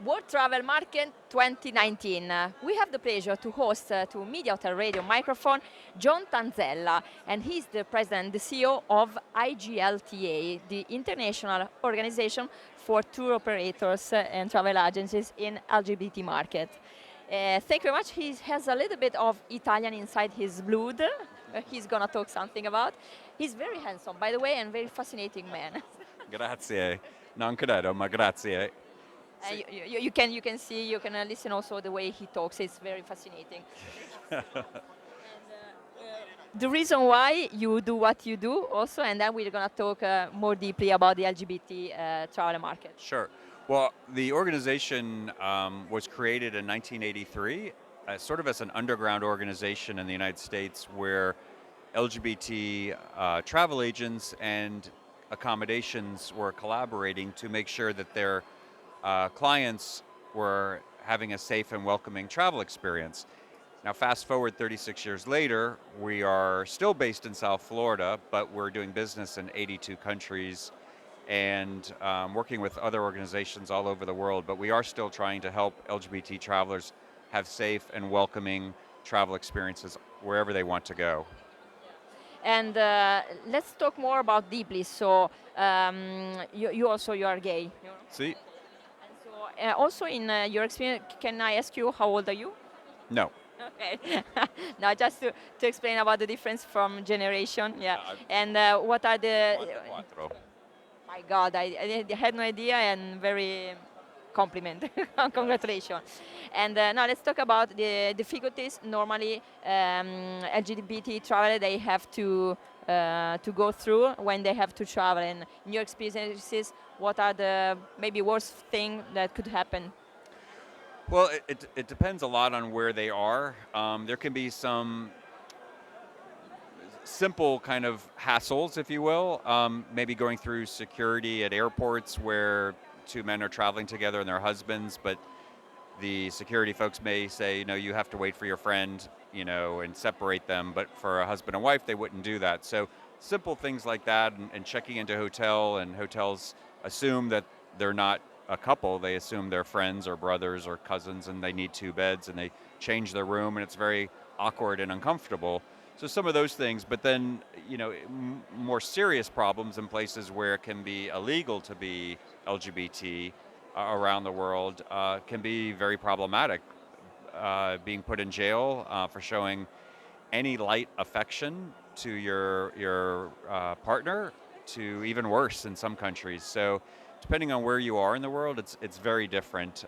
World Travel Market 2019. We have the pleasure to host to Media Hotel Radio microphone John Tanzella, and he's the president, the CEO of IGLTA, the International Organization for Tour Operators and Travel Agencies in LGBT market. Thank you very much. He has a little bit of Italian inside his blood. He's gonna talk something about. He's very handsome, by the way, and very fascinating man. Grazie, non credo, ma grazie. Sì. You can see, you can listen also the way he talks. It's very fascinating. The reason why you do what you do also, and then we're going to talk more deeply about the LGBT travel market. Sure. Well, the organization was created in 1983, sort of as an underground organization in the United States where LGBT travel agents and accommodations were collaborating to make sure that their clients were having a safe and welcoming travel experience. Now, fast forward 36 years later, we are still based in South Florida, but we're doing business in 82 countries and working with other organizations all over the world. But we are still trying to help LGBT travelers have safe and welcoming travel experiences wherever they want to go. And let's talk more about deeply. So you are gay. You know? See? So also in your experience, can I ask you how old are you? No. Okay. Now, just to explain about the difference from generation, yeah. And what are the? My God, I had no idea, and very compliment, congratulations. And now let's talk about the difficulties. Normally, LGBT traveler they have to go through when they have to travel. And in your experiences, what are the maybe worst thing that could happen? Well, it depends a lot on where they are. There can be some simple kind of hassles, if you will, maybe going through security at airports where two men are traveling together and they're husbands, but the security folks may say, you have to wait for your friend, and separate them. But for a husband and wife, they wouldn't do that. So simple things like that, and checking into hotel, and hotels assume that they're not a couple. They assume they're friends or brothers or cousins, and they need two beds, and they change their room, and it's very awkward and uncomfortable. So some of those things, but then, more serious problems in places where it can be illegal to be LGBT around the world can be very problematic. Being put in jail for showing any light affection to your partner, to even worse in some countries. So depending on where you are in the world, it's very different.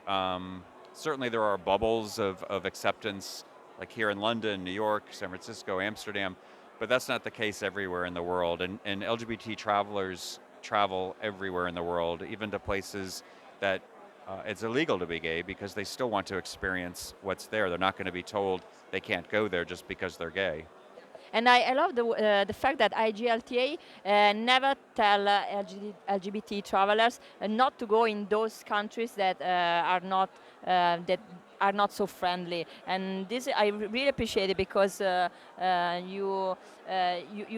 Certainly there are bubbles of acceptance, like here in London, New York, San Francisco, Amsterdam, but that's not the case everywhere in the world. And LGBT travelers travel everywhere in the world, even to places that it's illegal to be gay, because they still want to experience what's there. They're not going to be told they can't go there just because they're gay. And I love the fact that IGLTA never tell LGBT travelers not to go in those countries that are not so friendly. And this I really appreciate it, because you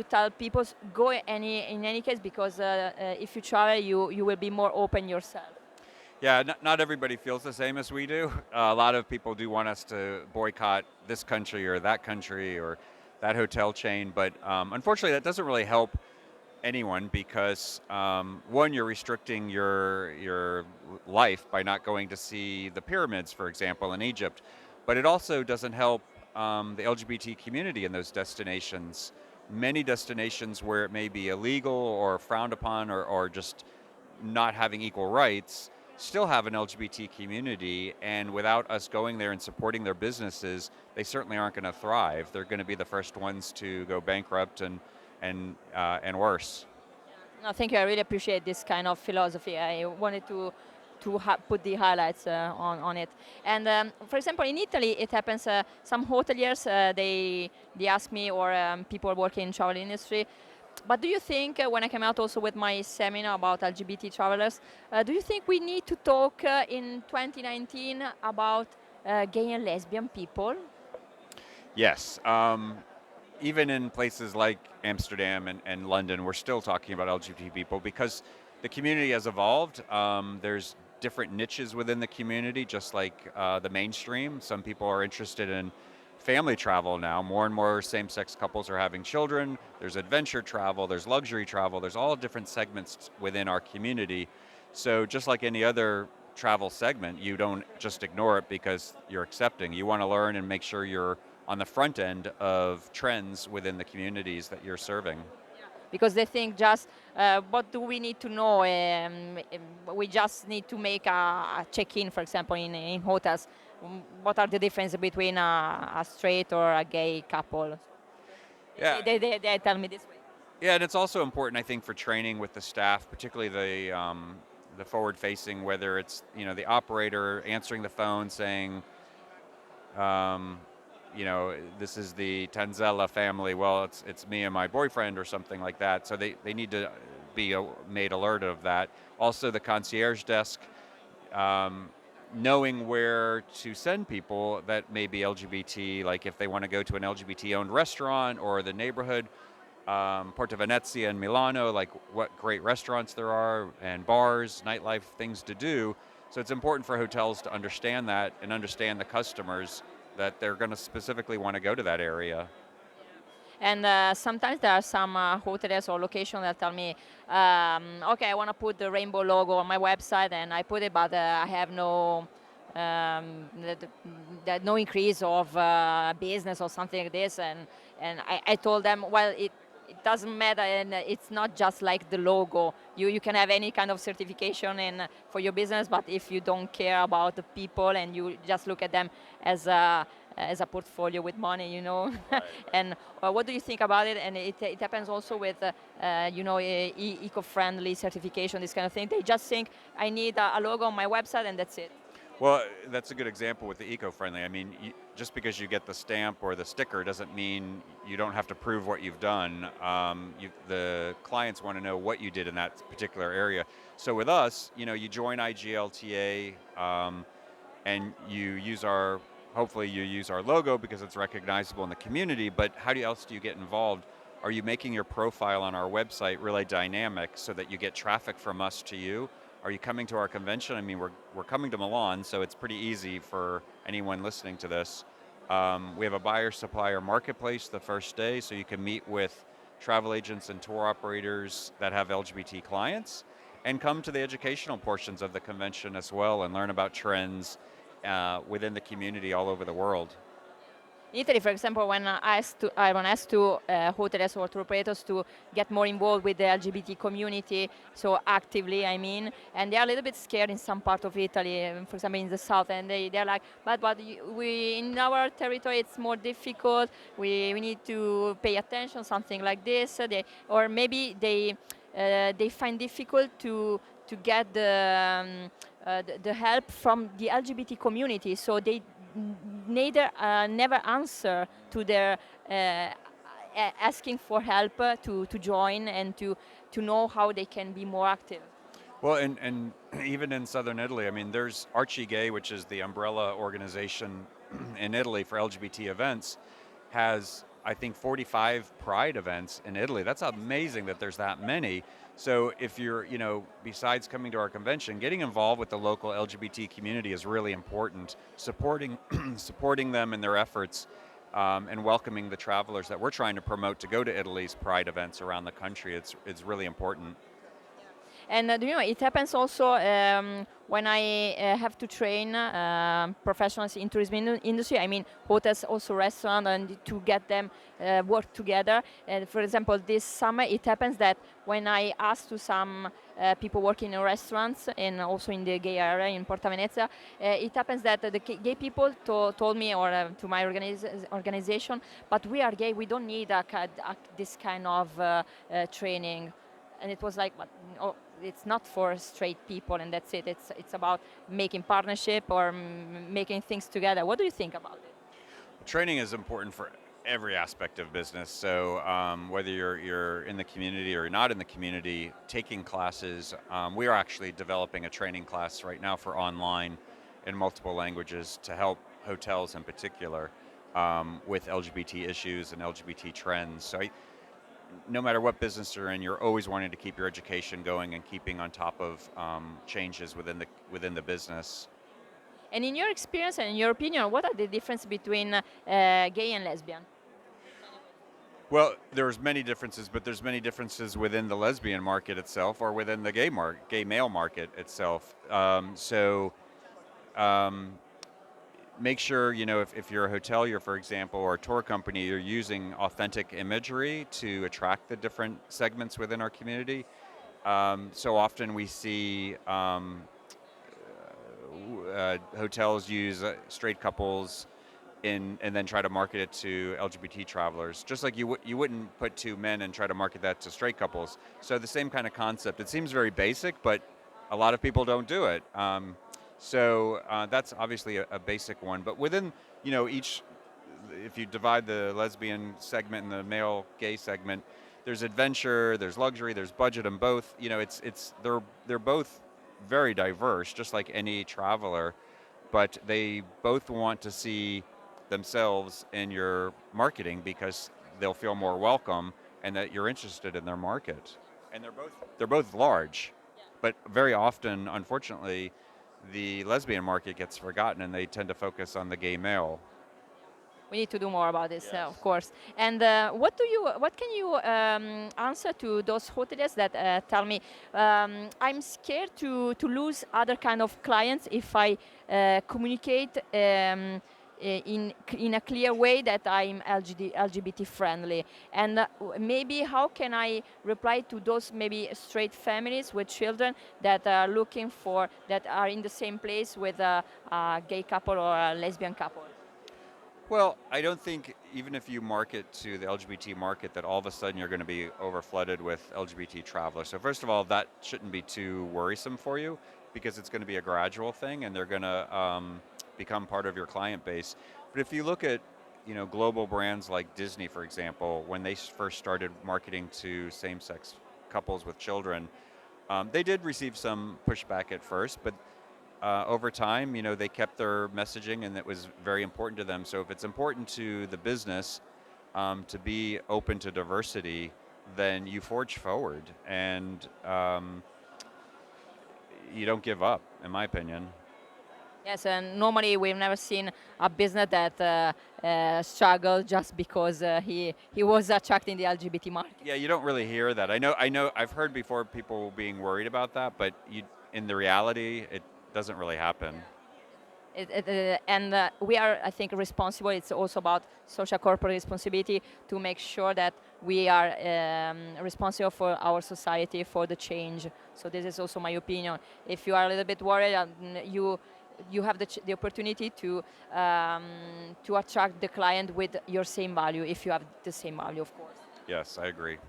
tell people go in any case, because if you travel, you will be more open yourself. Yeah, not everybody feels the same as we do. A lot of people do want us to boycott this country or that country or that hotel chain, but unfortunately that doesn't really help anyone, because one, you're restricting your life by not going to see the pyramids, for example, in Egypt, but it also doesn't help the LGBT community in those destinations. Many destinations where it may be illegal or frowned upon, or just not having equal rights, still have an LGBT community, and without us going there and supporting their businesses, they certainly aren't going to thrive. They're going to be the first ones to go bankrupt and worse. No, thank you. I really appreciate this kind of philosophy. I wanted to put the highlights on it. And for example, in Italy, it happens. Some hoteliers they ask me, or people working in travel industry. But do you think, when I came out also with my seminar about LGBT travelers, do you think we need to talk in 2019 about gay and lesbian people? Yes. Even in places like Amsterdam and London, we're still talking about LGBT people, because the community has evolved. There's different niches within the community, just like the mainstream. Some people are interested in family travel now. More and more same-sex couples are having children. There's adventure travel, there's luxury travel, there's all different segments within our community. So just like any other travel segment, you don't just ignore it because you're accepting. You want to learn and make sure you're on the front end of trends within the communities that you're serving. Because they think just what do we need to know? We just need to make a check-in, for example, in hotels. What are the difference between a straight or a gay couple? Yeah. They tell me this way. Yeah, and it's also important, I think, for training with the staff, particularly the forward-facing, whether it's the operator answering the phone saying, um, this is the Tanzella family. Well, it's me and my boyfriend or something like that. So they need to be made alert of that. Also, the concierge desk, um, knowing where to send people that may be LGBT, like if they want to go to an LGBT-owned restaurant or the neighborhood. Porta Venezia and Milano, like what great restaurants there are and bars, nightlife, things to do. So it's important for hotels to understand that and understand the customers that they're going to specifically want to go to that area. And sometimes there are some hotels or locations that tell me, okay, I want to put the rainbow logo on my website, and I put it, but I have no increase of business or something like this. And I told them, well, it doesn't matter, and it's not just like the logo. You can have any kind of certification for your business, but if you don't care about the people and you just look at them as a portfolio with money, Right. and what do you think about it? And it happens also with, eco-friendly certification, this kind of thing. They just think, I need a logo on my website and that's it. Well, that's a good example with the eco-friendly. I mean, just because you get the stamp or the sticker doesn't mean you don't have to prove what you've done. The clients want to know what you did in that particular area. So with us, you join IGLTA, and hopefully you use our logo because it's recognizable in the community, but else do you get involved? Are you making your profile on our website really dynamic so that you get traffic from us to you? Are you coming to our convention? I mean, we're coming to Milan, so it's pretty easy for anyone listening to this. We have a buyer-supplier marketplace the first day, so you can meet with travel agents and tour operators that have LGBT clients, and come to the educational portions of the convention as well and learn about trends within the community all over the world. In Italy, for example, when I asked to hotels or tour operators to get more involved with the LGBT community, so actively, I mean, and they are a little bit scared in some part of Italy, for example, in the south, and they're like, but we in our territory it's more difficult. We need to pay attention, something like this. Or maybe they find difficult to get the help from the LGBT community, so they never answer to their asking for help to join and to know how they can be more active. Well, and even in southern Italy, I mean, there's Archie Gay, which is the umbrella organization in Italy for LGBT events, has, I think, 45 Pride events in Italy. That's amazing that there's that many. So if you're, besides coming to our convention, getting involved with the local LGBT community is really important. Supporting, supporting them in their efforts, and welcoming the travelers that we're trying to promote to go to Italy's Pride events around the country. It's really important. And it happens also when I have to train professionals in tourism industry. I mean, hotels, also restaurants, and to get them work together. For example, this summer it happens that when I ask to some people working in restaurants and also in the gay area in Porta Venezia, it happens that the gay people told me, or to my organization, but we are gay, we don't need this kind of training. And it was like, but oh, it's not for straight people, and that's it. It's about making partnership or making things together. What do you think about it? Training is important for every aspect of business. So whether you're in the community or not in the community, taking classes, we are actually developing a training class right now for online in multiple languages to help hotels in particular with LGBT issues and LGBT trends. So no matter what business you're in, you're always wanting to keep your education going and keeping on top of changes within the business. And in your experience and in your opinion, what are the difference between gay and lesbian? Well, there's many differences, but there's many differences within the lesbian market itself, or within the gay male market itself. Um, make sure, if you're a hotelier, for example, or a tour company, you're using authentic imagery to attract the different segments within our community. So often we see hotels use straight couples and then try to market it to LGBT travelers. Just like you wouldn't put two men and try to market that to straight couples. So the same kind of concept. It seems very basic, but a lot of people don't do it. That's obviously a basic one. But within each, if you divide the lesbian segment and the male gay segment, there's adventure, there's luxury, there's budget, and both. They're both very diverse, just like any traveler, but they both want to see themselves in your marketing because they'll feel more welcome and that you're interested in their market. And they're both large, but very often, unfortunately, the lesbian market gets forgotten and they tend to focus on the gay male. We need to do more about this, Yes. of course. And what can you answer to those hoteliers that tell me I'm scared to lose other kind of clients if I communicate in a clear way that I'm LGBT friendly, and maybe how can I reply to those maybe straight families with children that are looking for that are in the same place with a gay couple or a lesbian couple? Well, I don't think even if you market to the LGBT market that all of a sudden you're going to be overflooded with LGBT travelers. So first of all, that shouldn't be too worrisome for you because it's going to be a gradual thing and they're going to become part of your client base. But if you look at global brands like Disney, for example, when they first started marketing to same-sex couples with children, they did receive some pushback at first, but over time, they kept their messaging, and it was very important to them. So if it's important to the business to be open to diversity, then you forge forward, and you don't give up, in my opinion. Yes, and normally we've never seen a business that struggled just because he was attracting the LGBT market. Yeah, you don't really hear that. I know. I've heard before people being worried about that, but in the reality, it doesn't really happen. And we are, I think, responsible. It's also about social corporate responsibility to make sure that we are responsible for our society, for the change. So this is also my opinion. If you are a little bit worried, you have the opportunity to attract the client with your same value, if you have the same value, of course. Yes, I agree.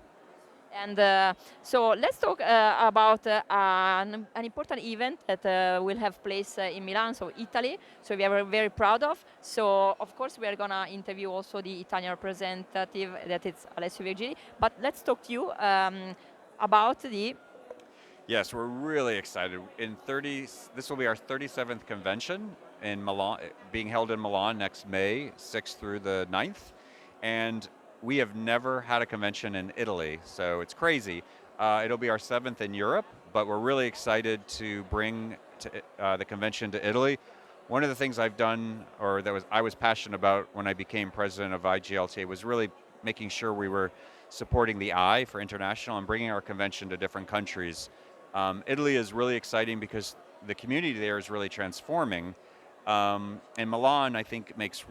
And so let's talk about an important event that will have place in Milan, so Italy. So we are very proud of. So of course we are gonna interview also the Italian representative, that is Alessio Virgili. But let's talk to you about the. Yes, we're really excited. This will be our 37th convention in Milan, being held in Milan next May 6th through the 9th. And we have never had a convention in Italy, so it's crazy. It'll be our 7th in Europe, but we're really excited to bring the convention to Italy. One of the things I've done, or I was passionate about when I became president of IGLTA, was really making sure we were supporting the I for international and bringing our convention to different countries. Italy is really exciting because the community there is really transforming. And Milan, I think, makes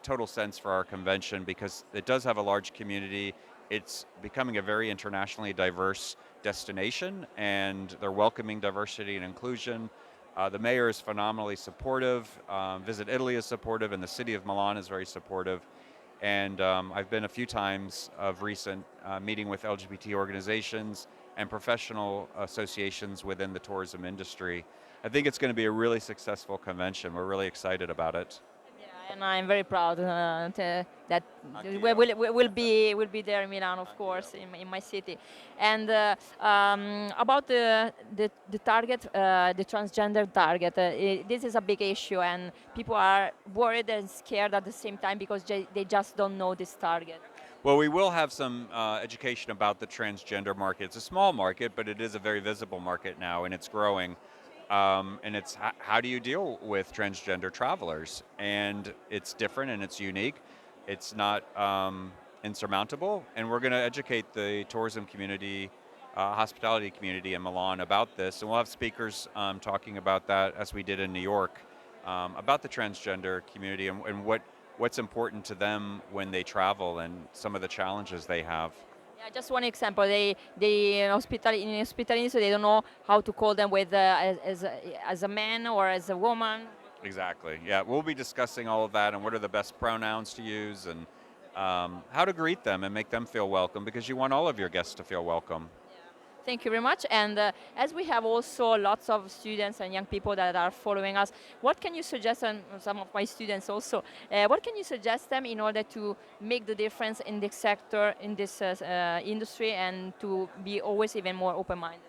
total sense for our convention because it does have a large community. It's becoming a very internationally diverse destination, and they're welcoming diversity and inclusion. The mayor is phenomenally supportive. Visit Italy is supportive, and the city of Milan is very supportive. And I've been a few times of recent meeting with LGBT organizations and professional associations within the tourism industry. I think it's going to be a really successful convention. We're really excited about it. Yeah, and I'm very proud that we'll be there in Milan, of course, in my city. And about the target, the transgender target, this is a big issue, and people are worried and scared at the same time because they just don't know this target. Well, we will have some education about the transgender market. It's a small market, but it is a very visible market now, and it's growing. And it's how do you deal with transgender travelers? And it's different and it's unique. It's not insurmountable, and we're going to educate the tourism community, hospitality community in Milan about this, and we'll have speakers talking about that as we did in New York, about the transgender community and what's important to them when they travel and some of the challenges they have. Yeah, just one example. They in hospitality, so they don't know how to call them with as a man or as a woman. Exactly. Yeah, we'll be discussing all of that and what are the best pronouns to use and how to greet them and make them feel welcome because you want all of your guests to feel welcome. Thank you very much. And as we have also lots of students and young people that are following us, what can you suggest, and some of my students also, what can you suggest them in order to make the difference in this sector, in this industry, and to be always even more open-minded?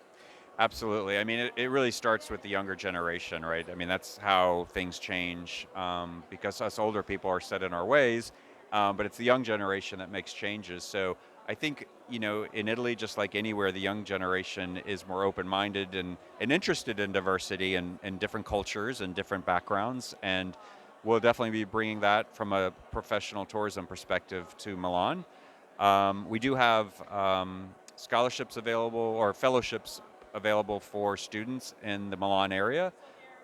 Absolutely. I mean, it really starts with the younger generation, right? I mean, that's how things change because us older people are set in our ways, but it's the young generation that makes changes. So I think, in Italy, just like anywhere, the young generation is more open minded and interested in diversity and different cultures and different backgrounds. And we'll definitely be bringing that from a professional tourism perspective to Milan. We do have scholarships available or fellowships available for students in the Milan area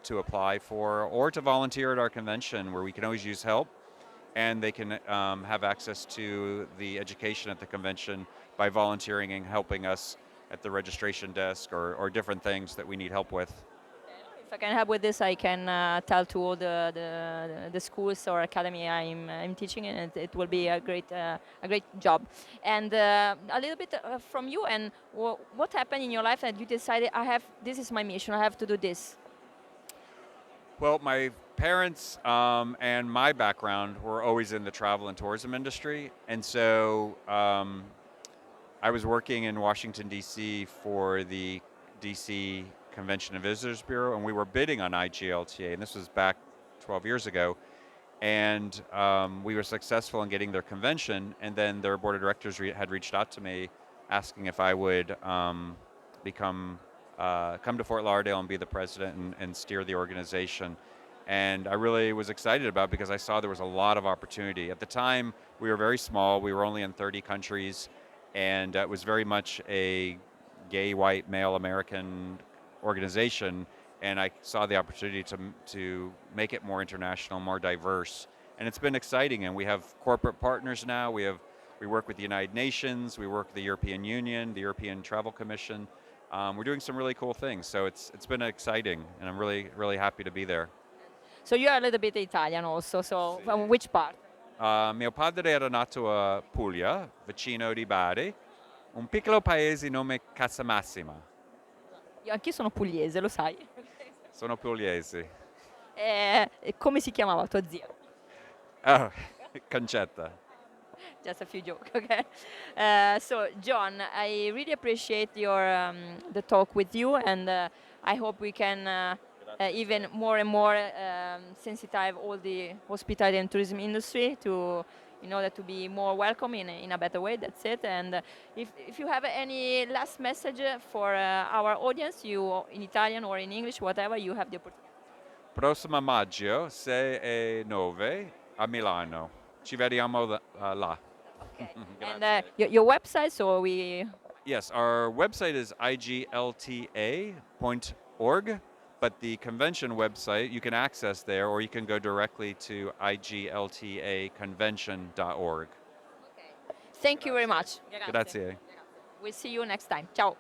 to apply for or to volunteer at our convention where we can always use help and they can have access to the education at the convention by volunteering and helping us at the registration desk or different things that we need help with. If I can help with this, I can tell to all the schools or academy I'm teaching, and it will be a great job. And a little bit from you, and what happened in your life that you decided this is my mission, I have to do this. Well, my parents and my background were always in the travel and tourism industry, and so I was working in Washington, D.C. for the D.C. Convention and Visitors Bureau, and we were bidding on IGLTA, and this was back 12 years ago. And we were successful in getting their convention, and then their board of directors had reached out to me asking if I would come to Fort Lauderdale and be the president and steer the organization. And I really was excited about it because I saw there was a lot of opportunity. At the time, we were very small. We were only in 30 countries, and it was very much a gay, white, male American organization. And I saw the opportunity to make it more international, more diverse. And it's been exciting. And we have corporate partners now. We work with the United Nations. We work with the European Union, the European Travel Commission. We're doing some really cool things. So it's been exciting, and I'm really, really happy to be there. So you are a little bit Italian also. So Sì. from which part? Mio padre era nato a Puglia, vicino di Bari, un piccolo paese nome Casamassima. Io anch'io sono pugliese, lo sai. Sono pugliese. E come si chiamava tua zia? Oh, Concetta. Just a few jokes, okay? So, John, I really appreciate the talk with you, and I hope we can even more and more sensitize all the hospitality and tourism industry to, in order to be more welcome in a better way. That's it. And if you have any last message for our audience, you in Italian or in English, whatever, you have the opportunity. Prossimo maggio 6 e 9 a Milano. Ci vediamo là. Okay. And Grazie. your website, so we. Yes, our website is IGLTA.org, but the convention website you can access there, or you can go directly to IGLTAconvention.org. Thank you very much. Grazie. We'll see you next time. Ciao.